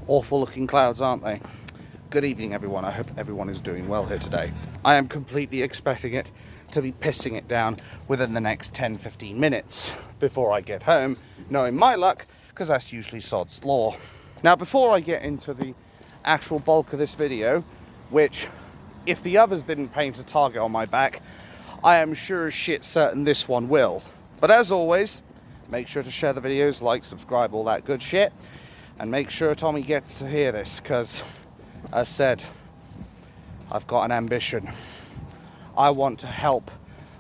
Awful looking clouds, aren't they? Good evening, everyone. I hope everyone is doing well here today. I am completely expecting it to be pissing it down within the next 10-15 minutes before I get home, knowing my luck, because that's usually sod's law. Now, before I get into the actual bulk of this video, which, if the others didn't paint a target on my back, I am sure as shit certain this one will. But as always, make sure to share the videos, like, subscribe, all that good shit. And make sure Tommy gets to hear this, because, as said, I've got an ambition. I want to help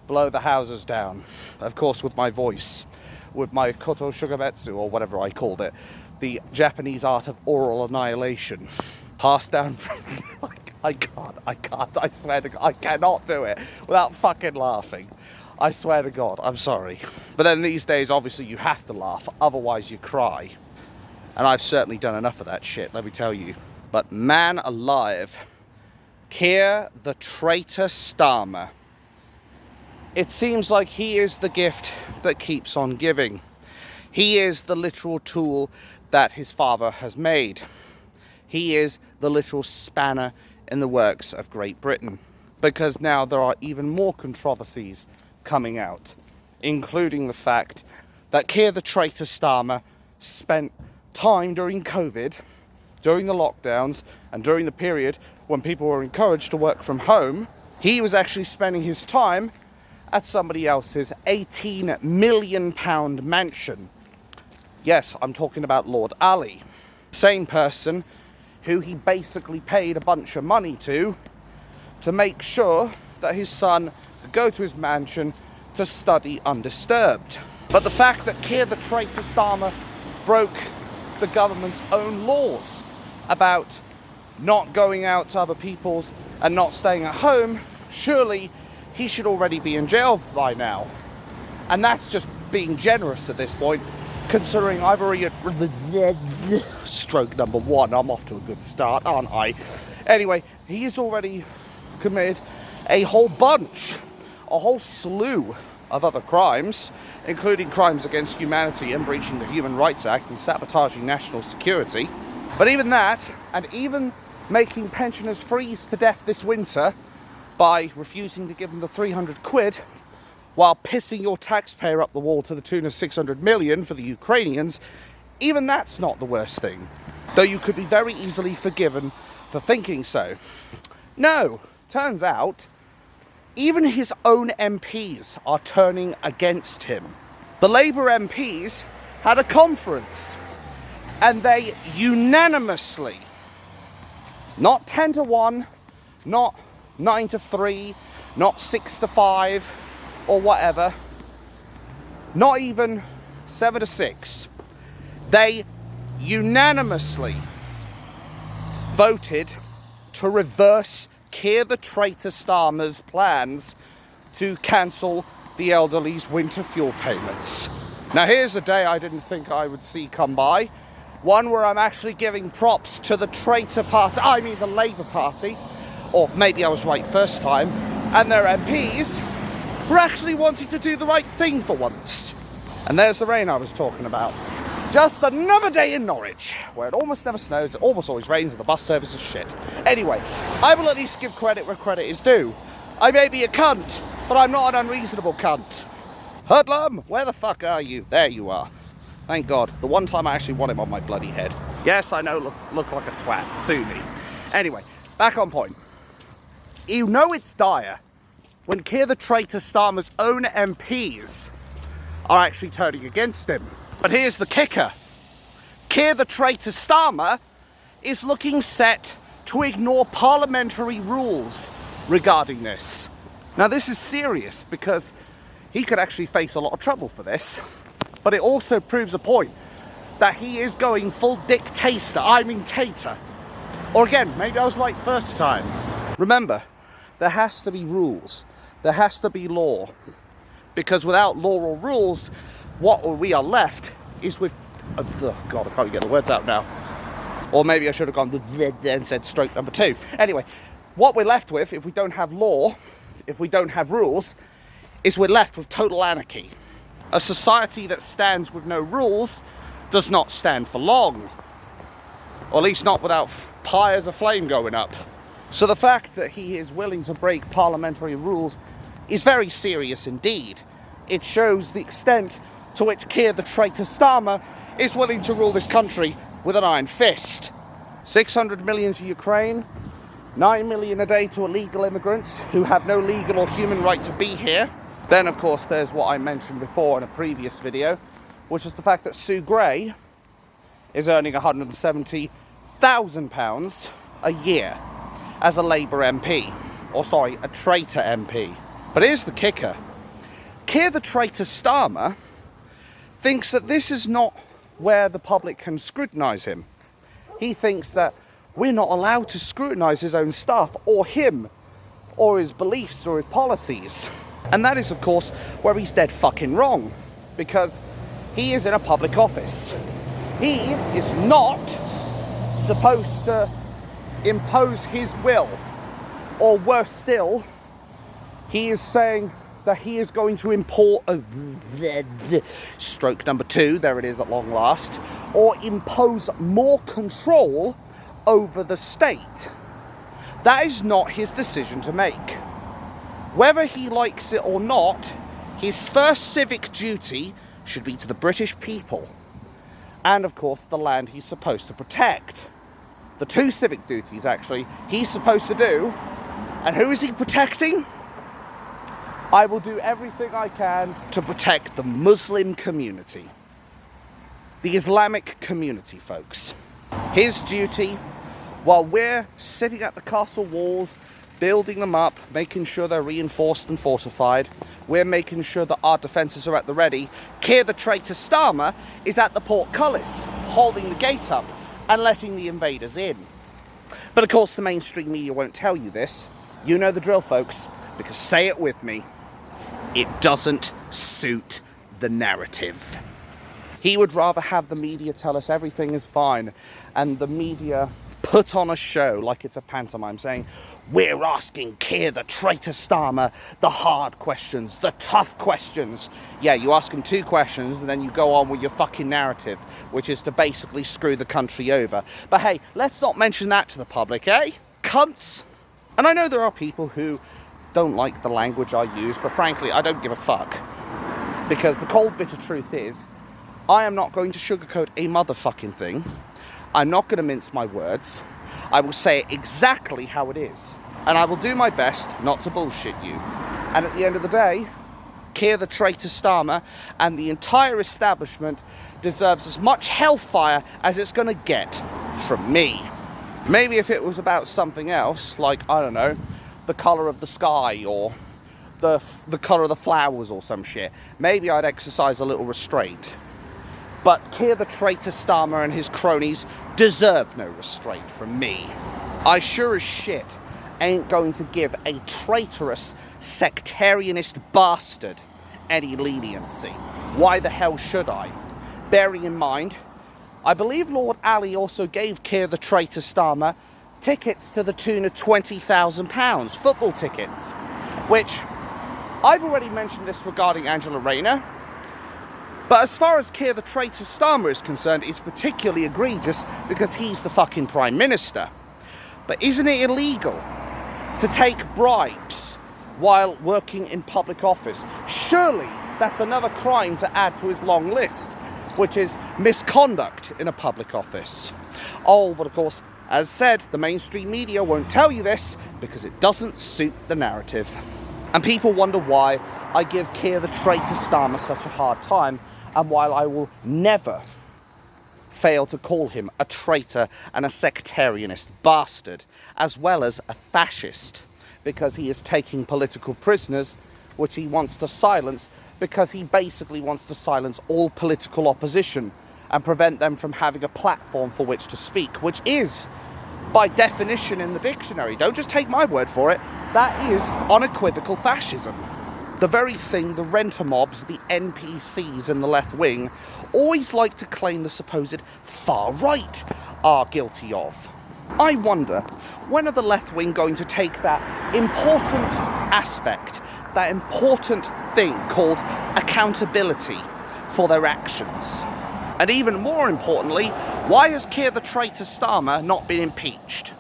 blow the houses down. Of course, with my voice. With my koto shugametsu, or whatever I called it. The Japanese art of oral annihilation. Passed down from... I can't. I swear to God, I cannot do it without fucking laughing. I swear to God, I'm sorry. But then these days, obviously, you have to laugh, otherwise you cry. And I've certainly done enough of that shit, let me tell you. But man alive, Keir the Traitor Starmer. It seems like he is the gift that keeps on giving. He is the literal tool that his father has made. He is the literal spanner in the works of Great Britain. Because now there are even more controversies coming out, including the fact that Keir the Traitor Starmer spent time during COVID, during the lockdowns, and during the period when people were encouraged to work from home. He was actually spending his time at somebody else's £18 million mansion. Yes, I'm talking about Lord Ali. Same person who he basically paid a bunch of money to make sure that his son could go to his mansion to study undisturbed. But the fact that Keir the Traitor Starmer broke the government's own laws about not going out to other people's and not staying at home, surely he should already be in jail by now. And that's just being generous at this point, considering I've already... Stroke number one, I'm off to a good start, aren't I? Anyway, he's already committed a whole slew of other crimes, including crimes against humanity and breaching the Human Rights Act and sabotaging national security. But even that, and even making pensioners freeze to death this winter by refusing to give them the 300 quid while pissing your taxpayer up the wall to the tune of 600 million for the Ukrainians, even that's not the worst thing. Though you could be very easily forgiven for thinking so. No, turns out even his own MPs are turning against him. The Labour MPs had a conference and they unanimously, not 10-1, not 9-3, not 6-5 or whatever, not even 7-6, they unanimously voted to reverse Keir the Traitor Starmer's plans to cancel the elderly's winter fuel payments. Now here's a day I didn't think I would see come by. One where I'm actually giving props to the Traitor Party, I mean the Labour Party, or maybe I was right first time, and their MPs for actually wanting to do the right thing for once. And there's the rain I was talking about. Just another day in Norwich, where it almost never snows, it almost always rains, and the bus service is shit. Anyway, I will at least give credit where credit is due. I may be a cunt, but I'm not an unreasonable cunt. Hoodlum, where the fuck are you? There you are. Thank God. The one time I actually want him on my bloody head. Yes, I know, look like a twat. Sue me. Anyway, back on point. You know it's dire when Keir the Traitor Starmer's own MPs are actually turning against him. But here's the kicker. Keir the Traitor Starmer is looking set to ignore parliamentary rules regarding this. Now this is serious because he could actually face a lot of trouble for this. But it also proves a point that he is going full dictator. Or again, maybe I was right first time. Remember, there has to be rules. There has to be law. Because without law or rules, what we are left is with... Oh God, I can't get the words out now. Or maybe I should have gone and said stroke number 2. Anyway, what we're left with, if we don't have law, if we don't have rules, is we're left with total anarchy. A society that stands with no rules does not stand for long. Or at least not without pyres of flame going up. So the fact that he is willing to break parliamentary rules is very serious indeed. It shows the extent to which Keir the Traitor Starmer is willing to rule this country with an iron fist. 600 million to Ukraine, 9 million a day to illegal immigrants who have no legal or human right to be here. Then, of course, there's what I mentioned before in a previous video, which is the fact that Sue Gray is earning £170,000 a year as a Labour MP. Or sorry, a traitor MP. But here's the kicker. Keir the Traitor Starmer thinks that this is not where the public can scrutinise him. He thinks that we're not allowed to scrutinise his own stuff, or him, or his beliefs, or his policies. And that is, of course, where he's dead fucking wrong. Because he is in a public office. He is not supposed to impose his will. Or worse still, he is saying that he is going to import stroke number 2, there it is at long last, or impose more control over the state. That is not his decision to make. Whether he likes it or not, his first civic duty should be to the British people. And of course the land he's supposed to protect. The 2 civic duties actually he's supposed to do. And who is he protecting? I will do everything I can to protect the Muslim community. The Islamic community, folks. His duty, while we're sitting at the castle walls, building them up, making sure they're reinforced and fortified, we're making sure that our defences are at the ready. Keir the Traitor Starmer is at the portcullis, holding the gate up and letting the invaders in. But of course the mainstream media won't tell you this. You know the drill, folks, because say it with me. It doesn't suit the narrative. He would rather have the media tell us everything is fine, and the media put on a show like it's a pantomime saying, we're asking Keir the Traitor Starmer the hard questions, the tough questions. Yeah, you ask him 2 questions and then you go on with your fucking narrative, which is to basically screw the country over. But hey, let's not mention that to the public, eh? Cunts. And I know there are people who don't like the language I use, but frankly, I don't give a fuck. Because the cold, bitter truth is, I am not going to sugarcoat a motherfucking thing. I'm not going to mince my words. I will say it exactly how it is. And I will do my best not to bullshit you. And at the end of the day, Keir the Traitor Starmer and the entire establishment deserves as much hellfire as it's going to get from me. Maybe if it was about something else, like, I don't know, the colour of the sky or the colour of the flowers or some shit, maybe I'd exercise a little restraint. But Keir the Traitor Starmer and his cronies deserve no restraint from me. I sure as shit ain't going to give a traitorous, sectarianist bastard any leniency. Why the hell should I? Bearing in mind, I believe Lord Ali also gave Keir the Traitor Starmer tickets to the tune of £20,000, football tickets, which I've already mentioned this regarding Angela Rayner, but as far as Keir the Traitor Starmer is concerned, it's particularly egregious because he's the fucking Prime Minister. But isn't it illegal to take bribes while working in public office? Surely that's another crime to add to his long list, which is misconduct in a public office. Oh, but of course, as said, the mainstream media won't tell you this because it doesn't suit the narrative. And people wonder why I give Keir the Traitor Starmer such a hard time, and while I will never fail to call him a traitor and a sectarianist bastard, as well as a fascist, because he is taking political prisoners, which he wants to silence, because he basically wants to silence all political opposition and prevent them from having a platform for which to speak, which is, by definition in the dictionary, don't just take my word for it, that is unequivocal fascism. The very thing the renter mobs, the NPCs in the left wing, always like to claim the supposed far right are guilty of. I wonder, when are the left wing going to take that important aspect, that important thing called accountability for their actions? And even more importantly, Why has Keir the Traitor Starmer not been impeached?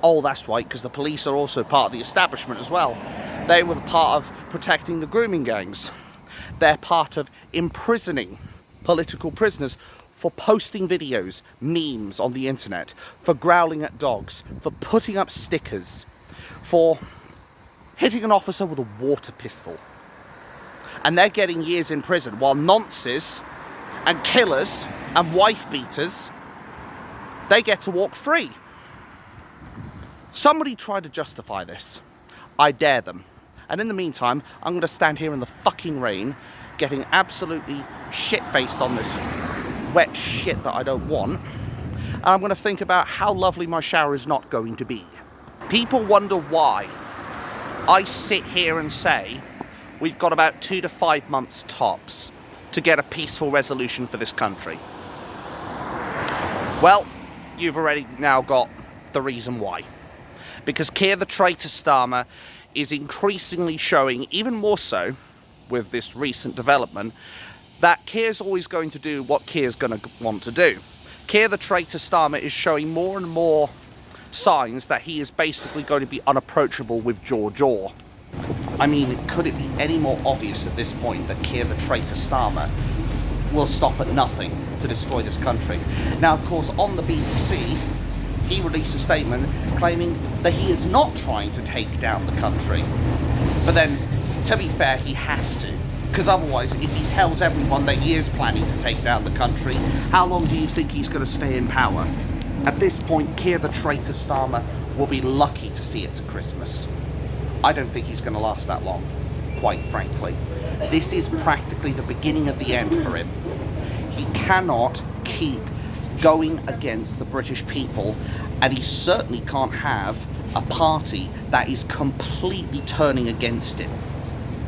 Oh, that's right, because the police are also part of the establishment as well. They were part of protecting the grooming gangs. They're part of imprisoning political prisoners for posting videos, memes on the internet, for growling at dogs, for putting up stickers, for hitting an officer with a water pistol. And they're getting years in prison, while nonces and killers and wife beaters, they get to walk free. Somebody try to justify this. I dare them. And in the meantime, I'm going to stand here in the fucking rain, getting absolutely shit-faced on this wet shit that I don't want. And I'm going to think about how lovely my shower is not going to be. People wonder why I sit here and say we've got about 2 to 5 months tops to get a peaceful resolution for this country. Well, you've already now got the reason why. Because Keir the Traitor Starmer is increasingly showing, even more so with this recent development, that Keir's always going to do what Keir's going to want to do. Keir the Traitor Starmer is showing more and more signs that he is basically going to be unapproachable with jaw. I mean, could it be any more obvious at this point that Keir the Traitor Starmer will stop at nothing to destroy this country? Now, of course, on the BBC, he released a statement claiming that he is not trying to take down the country. But then, to be fair, he has to. Because otherwise, if he tells everyone that he is planning to take down the country, how long do you think he's going to stay in power? At this point, Keir the Traitor Starmer will be lucky to see it to Christmas. I don't think he's going to last that long, quite frankly. This is practically the beginning of the end for him. He cannot keep going against the British people, and he certainly can't have a party that is completely turning against him.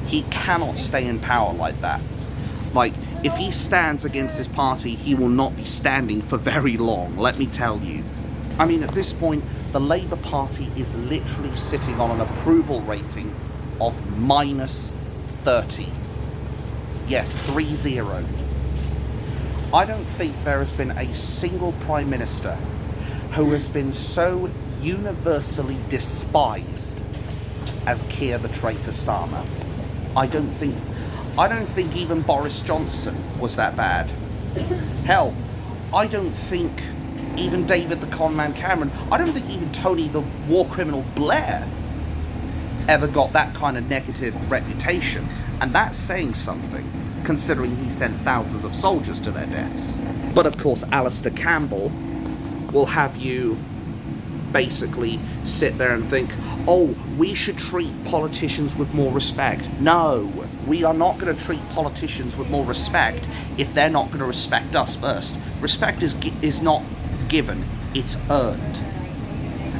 He cannot stay in power like that. Like, if he stands against his party, he will not be standing for very long, let me tell you. I mean, at this point, the Labour Party is literally sitting on an approval rating of -30. Yes, 30. I don't think there has been a single Prime Minister who has been so universally despised as Keir the Traitor Starmer. I don't think even Boris Johnson was that bad. Hell, I don't think even David the Conman Cameron, I don't think even Tony the war criminal Blair ever got that kind of negative reputation. And that's saying something, considering he sent thousands of soldiers to their deaths. But of course, Alistair Campbell will have you basically sit there and think, oh, we should treat politicians with more respect. No, we are not going to treat politicians with more respect if they're not going to respect us first. Respect is not given, it's earned.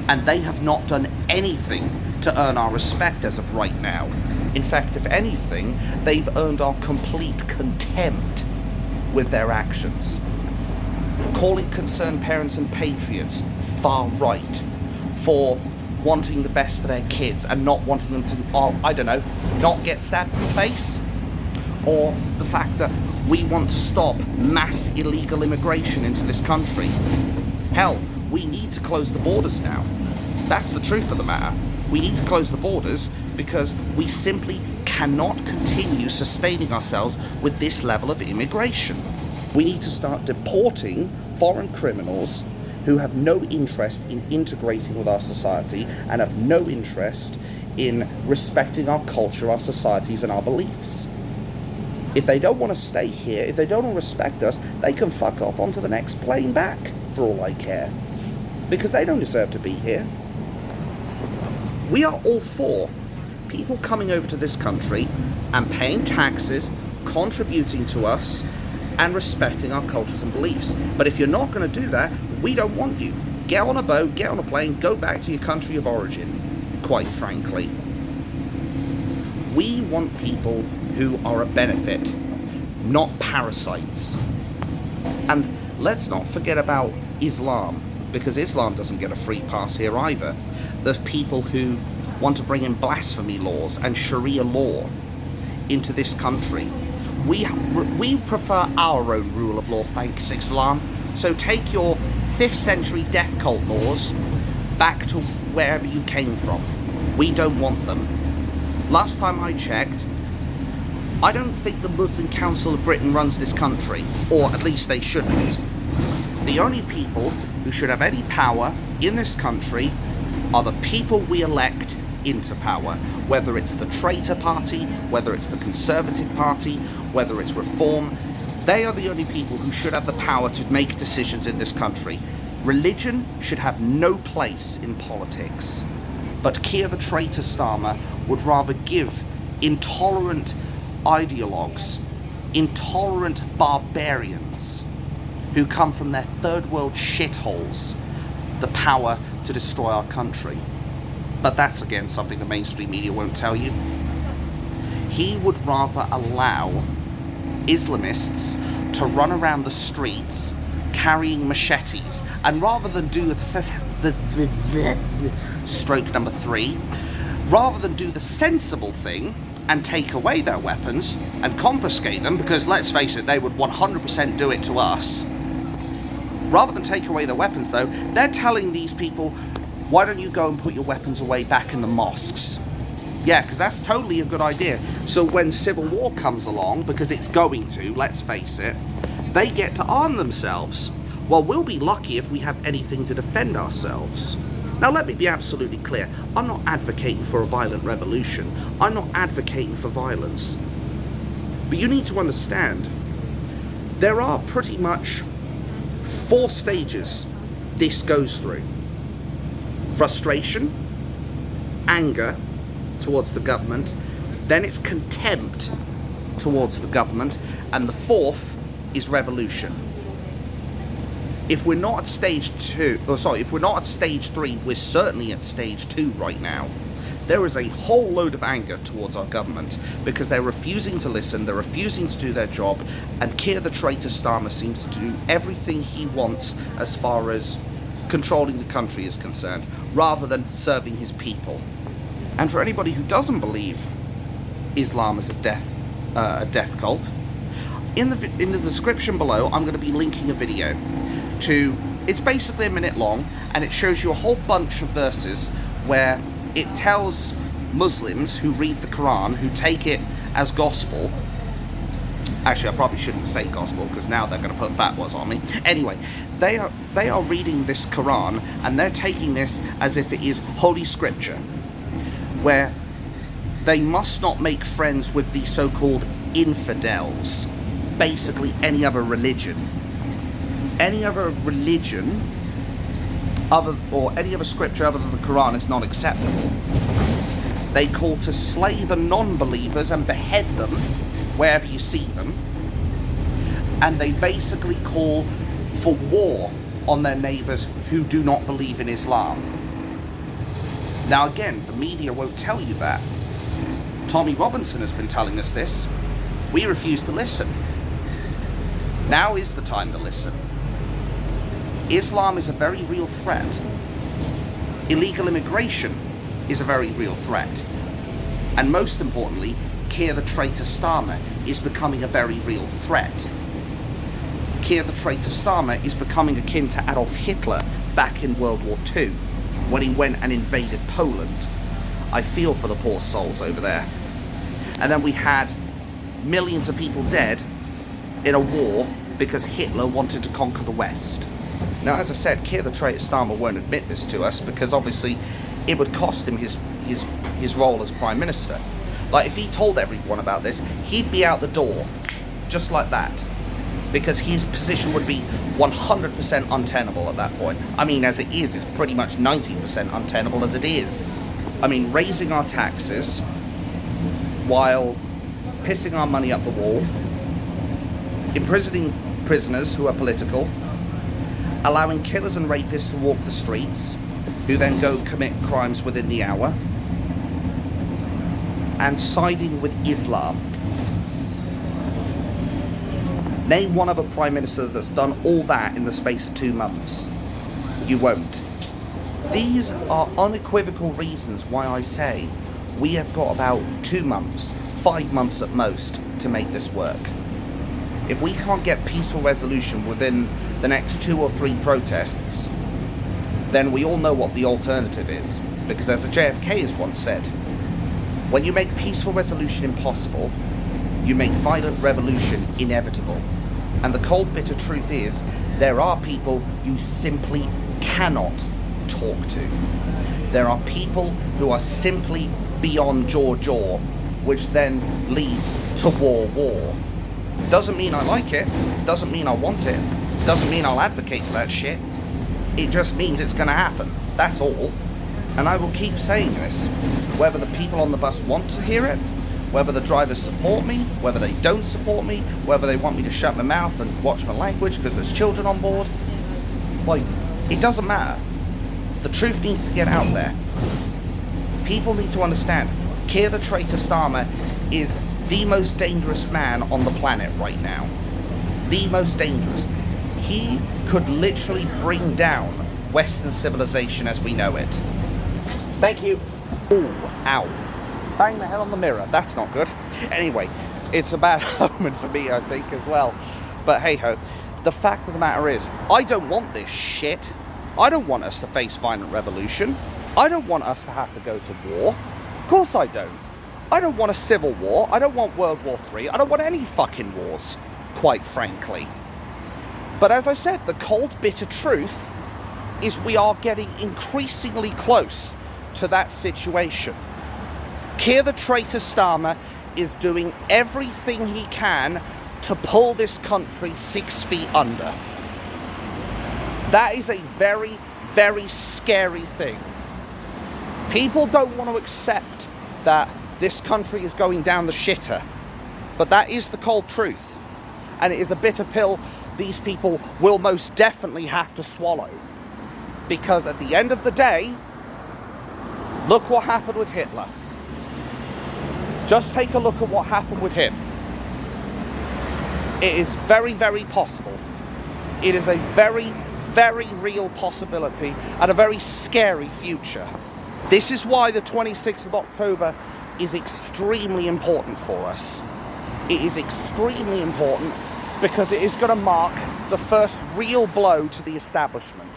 And they have not done anything to earn our respect as of right now. In fact, if anything, they've earned our complete contempt with their actions. Calling concerned parents and patriots far right for wanting the best for their kids and not wanting them to, I don't know, not get stabbed in the face. Or the fact that we want to stop mass illegal immigration into this country. Hell, we need to close the borders now. That's the truth of the matter. We need to close the borders because we simply cannot continue sustaining ourselves with this level of immigration. We need to start deporting foreign criminals who have no interest in integrating with our society and have no interest in respecting our culture, our societies, and our beliefs. If they don't want to stay here, if they don't want to respect us, they can fuck off onto the next plane back, for all I care. Because they don't deserve to be here. We are all for people coming over to this country and paying taxes, contributing to us, and respecting our cultures and beliefs. But if you're not going to do that, we don't want you. Get on a boat, get on a plane, go back to your country of origin, quite frankly. We want people who are a benefit, not parasites. And let's not forget about Islam, because Islam doesn't get a free pass here either. There's people who want to bring in blasphemy laws and Sharia law into this country. We prefer our own rule of law, thanks Islam. So take your 5th century death cult laws back to wherever you came from. We don't want them. Last time I checked, I don't think the Muslim Council of Britain runs this country, or at least they shouldn't. The only people who should have any power in this country are the people we elect into power, whether it's the Traitor Party, whether it's the Conservative Party, whether it's Reform. They are the only people who should have the power to make decisions in this country. Religion should have no place in politics. But Keir the Traitor Starmer would rather give intolerant ideologues, intolerant barbarians who come from their third world shitholes, the power to destroy our country. But that's again something the mainstream media won't tell you. He would rather allow Islamists to run around the streets carrying machetes, and rather than do stroke number 3, rather than do the sensible thing and take away their weapons and confiscate them, because let's face it, they would 100% do it to us. Rather than take away their weapons though, they're telling these people, why don't you go and put your weapons away back in the mosques? Yeah, because that's totally a good idea. So when civil war comes along, because it's going to, let's face it, they get to arm themselves. Well, we'll be lucky if we have anything to defend ourselves. Now let me be absolutely clear, I'm not advocating for a violent revolution. I'm not advocating for violence. But you need to understand, there are pretty much 4 stages this goes through. Frustration, anger towards the government, then it's contempt towards the government, and the 4th is revolution. If we're not at stage 2, if we're not at stage 3, we're certainly at stage 2 right now. There is a whole load of anger towards our government because they're refusing to listen, they're refusing to do their job, and Keir the Traitor Starmer seems to do everything he wants as far as controlling the country is concerned, rather than serving his people. And for anybody who doesn't believe Islam is a death cult, in the description below, I'm going to be linking a video to, it's basically a minute long, and it shows you a whole bunch of verses where it tells Muslims who read the Quran, who take it as gospel. Actually, I probably shouldn't say gospel, because now they're going to put fatwas on me. Anyway, they are reading this Quran, and they're taking this as if it is holy scripture, where they must not make friends with the so-called infidels, basically any other religion. Any other religion, or any other scripture other than the Quran is not acceptable. They call to slay the non-believers and behead them wherever you see them. And they basically call for war on their neighbours who do not believe in Islam. Now again, the media won't tell you that. Tommy Robinson has been telling us this. We refuse to listen. Now is the time to listen. Islam is a very real threat. Illegal immigration is a very real threat. And most importantly, Keir the Traitor Starmer is becoming a very real threat. Keir the Traitor Starmer is becoming akin to Adolf Hitler back in World War II, when he went and invaded Poland. I feel for the poor souls over there. And then we had millions of people dead in a war because Hitler wanted to conquer the West. Now, as I said, Keir the Traitor Starmer won't admit this to us because obviously it would cost him his role as Prime Minister. Like, if he told everyone about this, he'd be out the door, just like that. Because his position would be 100% untenable at that point. I mean, as it is, it's pretty much 90% untenable as it is. I mean, raising our taxes while pissing our money up the wall, imprisoning prisoners who are political, allowing killers and rapists to walk the streets, who then go commit crimes within the hour, and siding with Islam. Name one other Prime Minister that's done all that in the space of 2 months. You won't. These are unequivocal reasons why I say we have got about 2 months, 5 months at most, to make this work. If we can't get peaceful resolution within the next 2 or 3 protests, then we all know what the alternative is. Because as JFK has once said, when you make peaceful resolution impossible, you make violent revolution inevitable. And the cold, bitter truth is, there are people you simply cannot talk to. There are people who are simply beyond jaw, which then leads to war. Doesn't mean I like it, doesn't mean I want it, doesn't mean I'll advocate for that shit. It just means it's gonna happen, that's all. And I will keep saying this, whether the people on the bus want to hear it, whether the drivers support me, whether they don't support me, whether they want me to shut my mouth and watch my language because there's children on board. Like, it doesn't matter. The truth needs to get out there. People need to understand, Keir the Traitor Starmer is the most dangerous man on the planet right now. The most dangerous. He could literally bring down Western civilization as we know it. Thank you. Ooh, ow. Bang the head on the mirror. That's not good. Anyway, it's a bad omen for me, I think, as well. But hey-ho. The fact of the matter is, I don't want this shit. I don't want us to face violent revolution. I don't want us to have to go to war. Of course I don't. I don't want a civil war. I don't want World War III. I don't want any fucking wars, quite frankly. But as I said, the cold, bitter truth is we are getting increasingly close to that situation. Keir the Traitor Starmer is doing everything he can to pull this country 6 feet under. That is a very, very scary thing. People don't want to accept that this country is going down the shitter, but that is the cold truth, and it is a bitter pill these people will most definitely have to swallow, because at the end of the day, look what happened with Hitler. Just take a look at what happened with him. It is very, very possible. It is a very, very real possibility and a very scary future. This is why the 26th of October is extremely important for us. It is extremely important because it is going to mark the first real blow to the establishment.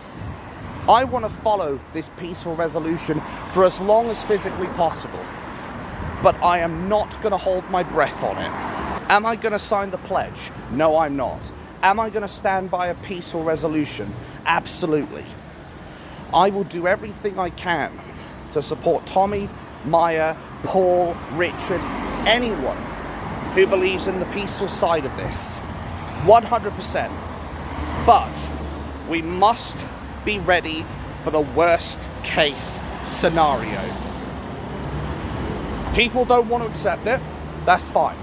I want to follow this peaceful resolution for as long as physically possible, but I am not going to hold my breath on it. Am I going to sign the pledge? No, I'm not. Am I going to stand by a peaceful resolution? Absolutely. I will do everything I can to support Tommy, Maya, Paul, Richard, anyone who believes in the peaceful side of this. 100%. But we must be ready for the worst case scenario. People don't want to accept it, that's fine.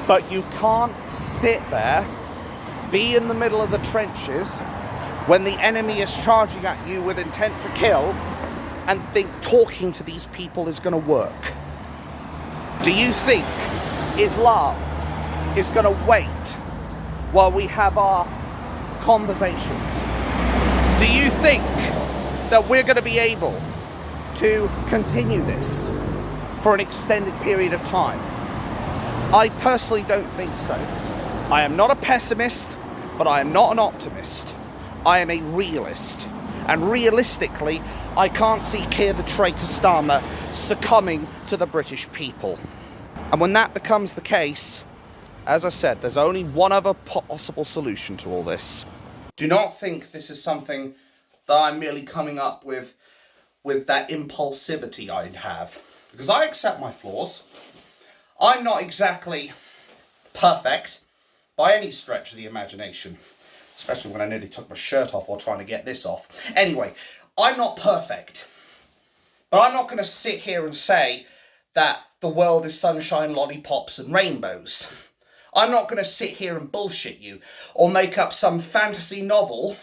But you can't sit there, be in the middle of the trenches when the enemy is charging at you with intent to kill and think talking to these people is going to work. Do you think Islam is going to wait while we have our conversations? Do you think that we're going to be able to continue this for an extended period of time? I personally don't think so. I am not a pessimist, but I am not an optimist. I am a realist. And realistically, I can't see Keir the Traitor Starmer succumbing to the British people. And when that becomes the case, as I said, there's only one other possible solution to all this. Do not think this is something that I'm merely coming up with that impulsivity I'd have. Because I accept my flaws. I'm not exactly perfect by any stretch of the imagination. Especially when I nearly took my shirt off while trying to get this off. Anyway, I'm not perfect. But I'm not going to sit here and say that the world is sunshine, lollipops and rainbows. I'm not going to sit here and bullshit you or make up some fantasy novel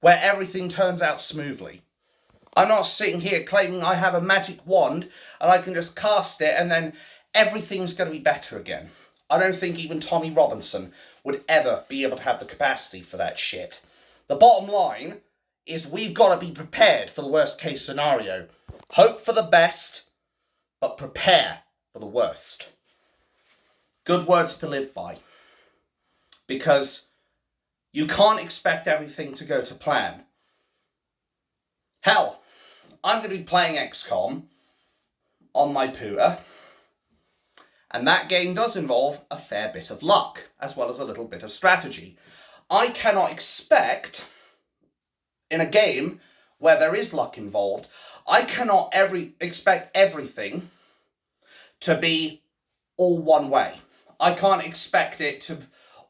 where everything turns out smoothly. I'm not sitting here claiming I have a magic wand and I can just cast it and then everything's going to be better again. I don't think even Tommy Robinson would ever be able to have the capacity for that shit. The bottom line is we've got to be prepared for the worst case scenario. Hope for the best, but prepare for the worst. Good words to live by. Because You can't expect everything to go to plan. Hell, I'm going to be playing XCOM on my Pooter, and that game does involve a fair bit of luck, as well as a little bit of strategy. I cannot expect, in a game where there is luck involved, I cannot expect everything to be all one way. I can't expect it to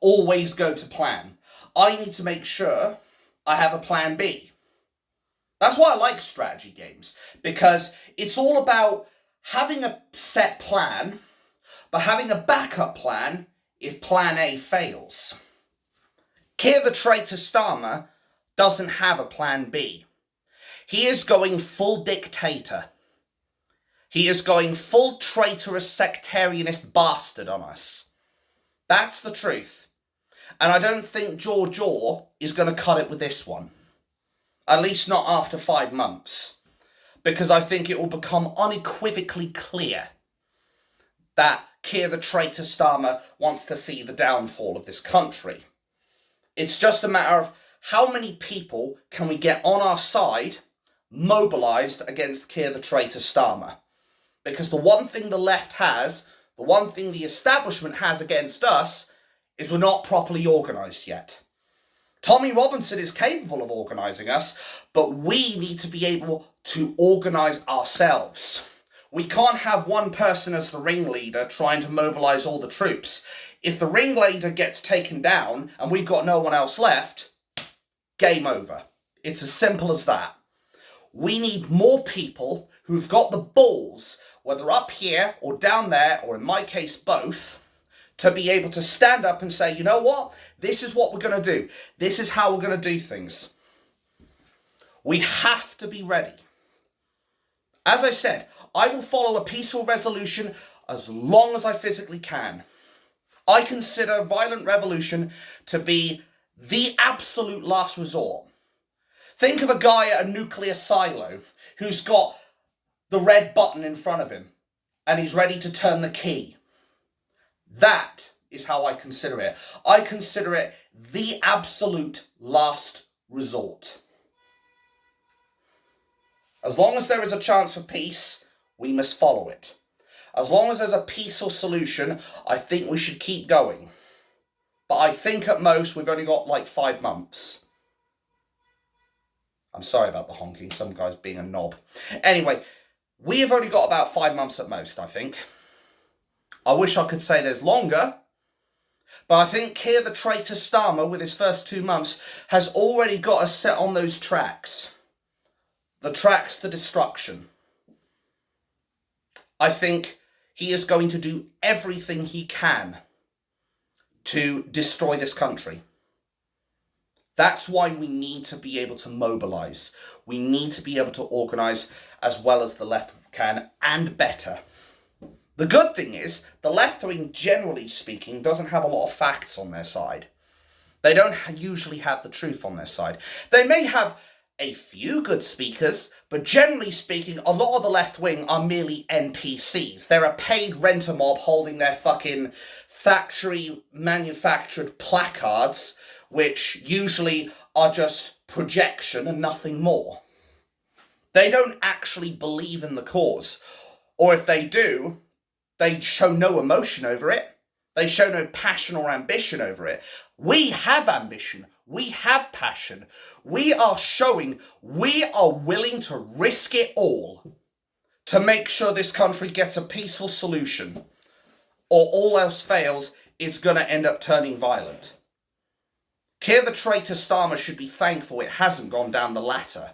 always go to plan. I need to make sure I have a plan B. That's why I like strategy games, because it's all about having a set plan, but having a backup plan if plan A fails. Keir the Traitor Starmer doesn't have a plan B. He is going full dictator. He is going full traitorous sectarianist bastard on us. That's the truth. And I don't think George Orr is going to cut it with this one. At least not after 5 months. Because I think it will become unequivocally clear that Keir the Traitor Starmer wants to see the downfall of this country. It's just a matter of how many people can we get on our side, mobilised against Keir the Traitor Starmer. Because the one thing the left has, the one thing the establishment has against us, is we're not properly organised yet. Tommy Robinson is capable of organising us, but we need to be able to organise ourselves. We can't have one person as the ringleader trying to mobilise all the troops. If the ringleader gets taken down and we've got no one else left, game over. It's as simple as that. We need more people who've got the balls, whether up here or down there, or in my case both, to be able to stand up and say, you know what? This is what we're going to do. This is how we're going to do things. We have to be ready. As I said, I will follow a peaceful resolution as long as I physically can. I consider violent revolution to be the absolute last resort. Think of a guy at a nuclear silo who's got the red button in front of him and he's ready to turn the key. That is how I consider it. I consider it the absolute last resort. As long as there is a chance for peace, we must follow it. As long as there's a peaceful solution, I think we should keep going. But I think at most we've only got like 5 months. I'm sorry about the honking, some guy's being a knob. Anyway, we have only got about 5 months at most, I think. I wish I could say there's longer, but I think Keir the Traitor Starmer, with his first 2 months, has already got us set on those tracks. The tracks to destruction. I think he is going to do everything he can to destroy this country. That's why we need to be able to mobilise. We need to be able to organise as well as the left can, and better. The good thing is, the left wing, generally speaking, doesn't have a lot of facts on their side. They don't usually have the truth on their side. They may have a few good speakers, but generally speaking, a lot of the left wing are merely NPCs. They're a paid renter mob holding their fucking factory manufactured placards, which usually are just projection and nothing more. They don't actually believe in the cause. Or if they do, they show no emotion over it. They show no passion or ambition over it. We have ambition. We have passion. We are showing we are willing to risk it all to make sure this country gets a peaceful solution. Or all else fails, it's going to end up turning violent. Keir the Traitor Starmer should be thankful it hasn't gone down the latter.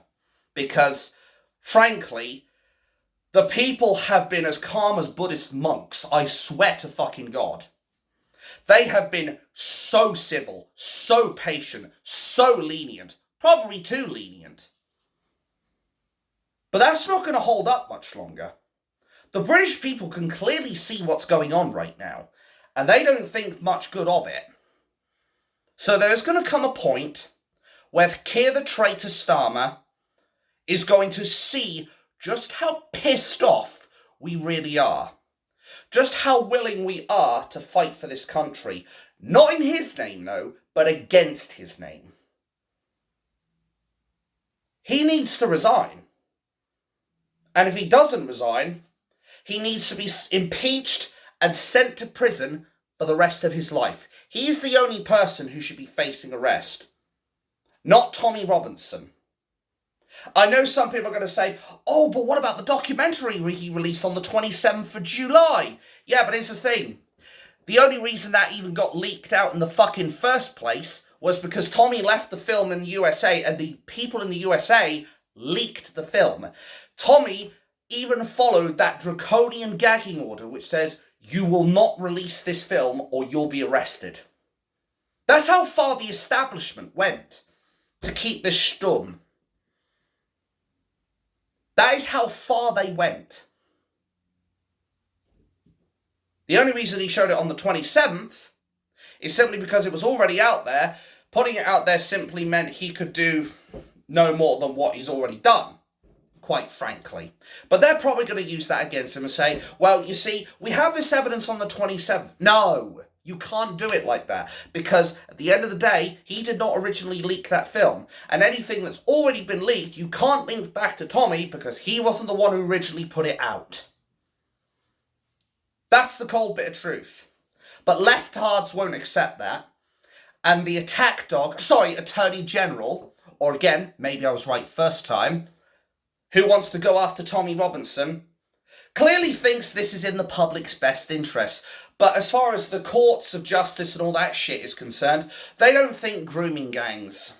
Because, frankly, the people have been as calm as Buddhist monks, I swear to fucking God. They have been so civil, so patient, so lenient, probably too lenient. But that's not going to hold up much longer. The British people can clearly see what's going on right now, and they don't think much good of it. So there's going to come a point where Keir the Traitor Starmer is going to see just how pissed off we really are. Just how willing we are to fight for this country. Not in his name, though, but against his name. He needs to resign. And if he doesn't resign, he needs to be impeached and sent to prison for the rest of his life. He is the only person who should be facing arrest, not Tommy Robinson. I know some people are going to say, oh, but what about the documentary he released on the 27th of July? Yeah, but here's the thing. The only reason that even got leaked out in the fucking first place was because Tommy left the film in the USA and the people in the USA leaked the film. Tommy even followed that draconian gagging order which says, you will not release this film or you'll be arrested. That's how far the establishment went to keep this stum. That is how far they went. The only reason he showed it on the 27th is simply because it was already out there. Putting it out there simply meant he could do no more than what he's already done, quite frankly. But they're probably going to use that against him and say, well, you see, we have this evidence on the 27th. No, you can't do it like that, because at the end of the day, he did not originally leak that film. And anything that's already been leaked, you can't link back to Tommy because he wasn't the one who originally put it out. That's the cold bit of truth. But leftards won't accept that. And the Attorney General, or again, maybe I was right first time, who wants to go after Tommy Robinson, clearly thinks this is in the public's best interest. But as far as the courts of justice and all that shit is concerned, they don't think grooming gangs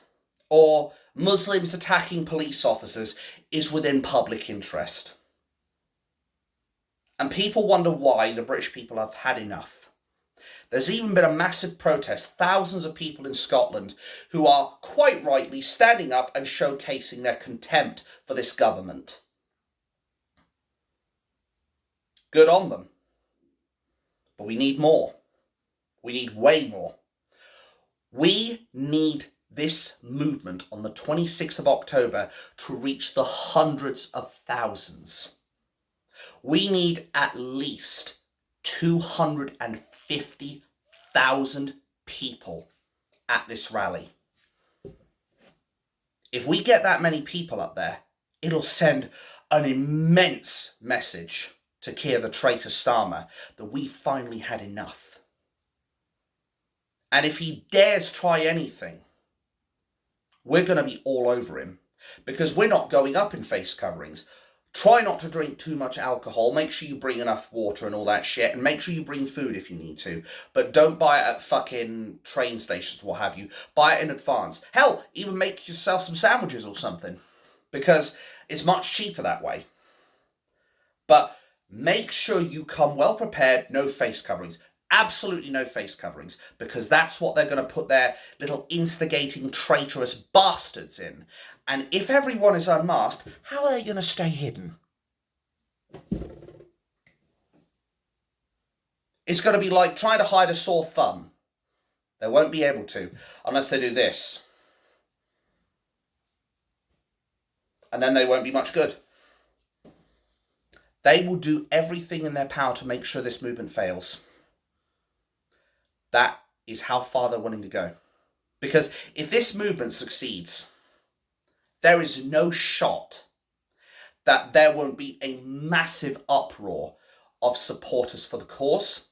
or Muslims attacking police officers is within public interest. And people wonder why the British people have had enough. There's even been a massive protest, thousands of people in Scotland who are quite rightly standing up and showcasing their contempt for this government. Good on them. But we need more. We need way more. We need this movement on the 26th of October to reach the hundreds of thousands. We need at least 250,000 people at this rally. If we get that many people up there, it'll send an immense message to Keir the Traitor Starmer that we finally had enough. And if he dares try anything, we're going to be all over him, because we're not going up in face coverings. Try not to drink too much alcohol. Make sure you bring enough water and all that shit. And make sure you bring food if you need to. But don't buy it at fucking train stations, what have you. Buy it in advance. Hell, even make yourself some sandwiches or something. Because it's much cheaper that way. But make sure you come well prepared. No face coverings. Absolutely no face coverings. Because that's what they're going to put their little instigating traitorous bastards in. And if everyone is unmasked, how are they going to stay hidden? It's going to be like trying to hide a sore thumb. They won't be able to unless they do this. And then they won't be much good. They will do everything in their power to make sure this movement fails. That is how far they're willing to go. Because if this movement succeeds, there is no shot that there won't be a massive uproar of supporters for the cause,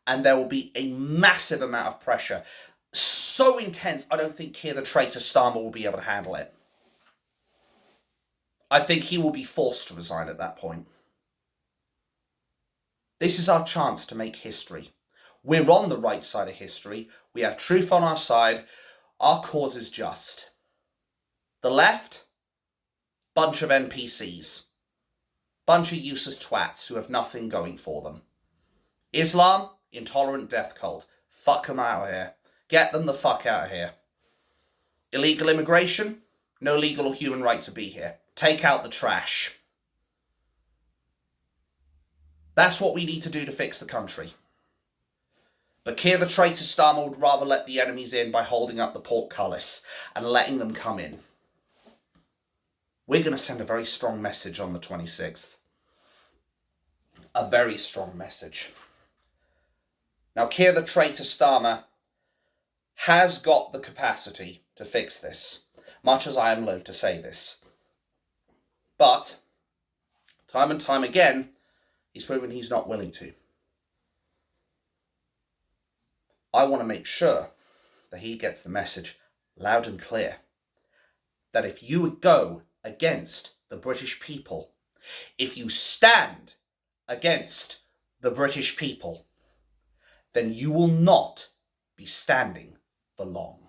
and there will be a massive amount of pressure. So intense, I don't think Keir the Traitor Starmer will be able to handle it. I think he will be forced to resign at that point. This is our chance to make history. We're on the right side of history. We have truth on our side. Our cause is just. The left, bunch of NPCs. Bunch of useless twats who have nothing going for them. Islam, intolerant death cult. Fuck them out of here. Get them the fuck out of here. Illegal immigration, no legal or human right to be here. Take out the trash. That's what we need to do to fix the country. But Keir the Traitor Starmer would rather let the enemies in by holding up the portcullis and letting them come in. We're going to send a very strong message on the 26th. A very strong message. Now, Keir the Traitor Starmer has got the capacity to fix this, much as I am loath to say this. But time and time again, he's proven he's not willing to. I want to make sure that he gets the message loud and clear that if you go against the British people, if you stand against the British people, then you will not be standing for long.